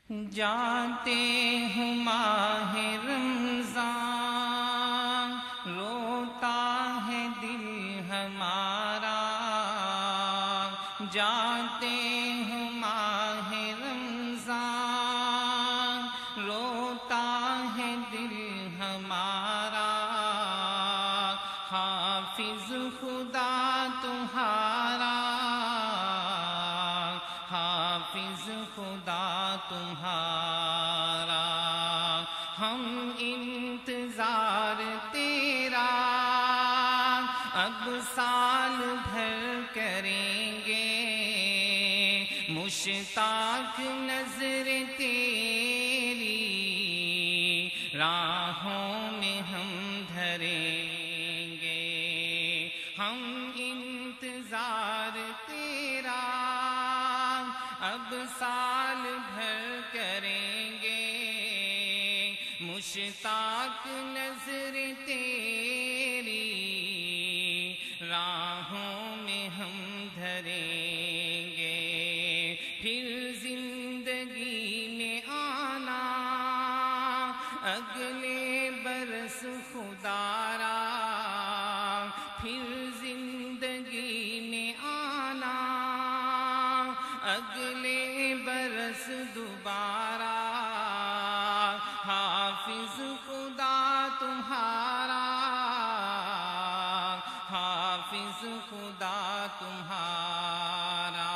جاتے ہوں ماہ رمضان، روتا ہے دل ہمارا۔ جاتے ہوں ماہ رمضان، روتا ہے دل ہمارا۔ حافظ خدا تمہارا، حافظ خدا تمہارا۔ ہم انتظار تیرا اب سال بھر کریں گے، مشتاق نظر تیری راہوں میں ہم دھریں گے۔ ہم انتظار تیرا اب سال بھر کریں گے، مشتاق نظر تیری راہوں میں ہم دھریں گے۔ پھر زندگی میں آنا اگلے برس خدا را، پھر زندگی میں آنا اگلے برس دوبارہ۔ حافظ خدا تمہارا، حافظ خدا تمہارا۔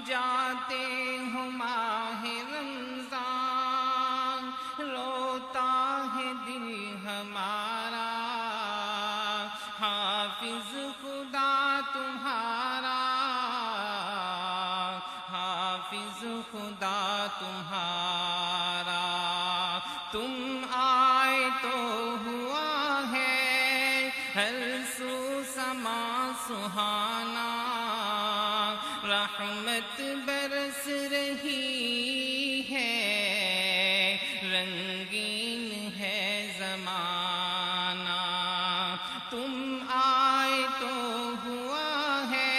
جاتے ہوں ماہ رمضان، روتا ہے دل ہمارا۔ حافظ خدا تمہارا، حافظ خدا تمہارا۔ تم آئے تو ہوا ہے ہر سو سما سہانا، رحمت برس رہی ہے، رنگین ہے زمانہ۔ تم آئے تو ہوا ہے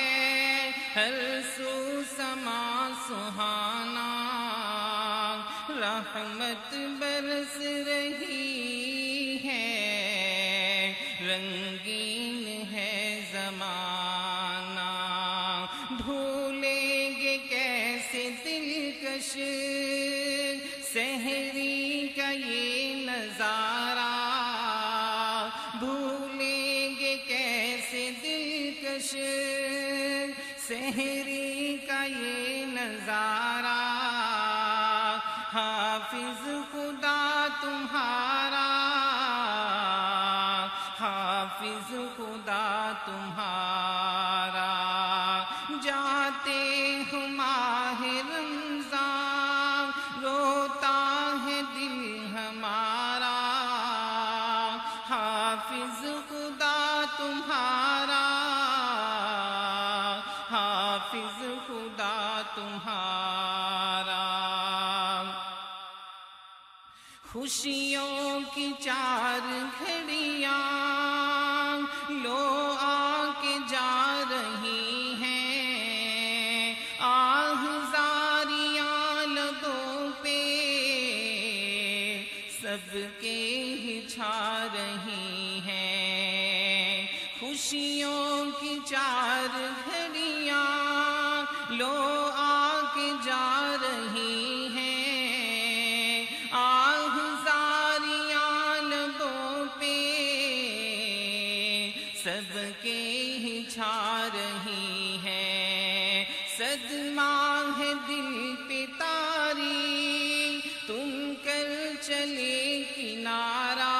ہر سو سما سہانا، رحمت برس رہی ہے، رنگین ہے زمانہ۔ بھولیں گے کیسے دلکش سحری کا یہ نظارہ، بھولیں گے کیسے دلکش سحری کا یہ نظارہ۔ حافظ خدا تمہارا، حافظ خدا تمہارا۔ جاتے ہوں ماہ رمضان، روتا ہے دل ہمارا۔ حافظ خدا تمہارا، حافظ خدا تمہارا۔ خوشیوں کی چار گھڑیاں لو آ کے جا رہی ہیں، آہزاریاں لبوں پہ سب کے ہی چھا رہی ہیں۔ خوشیوں کی چار گھڑیاں لو آ کے جا رہی ہیں، سب کے ہی چھا رہی ہے۔ صدمہ ہے دل پہ طاری، تم کر چلے کنارہ،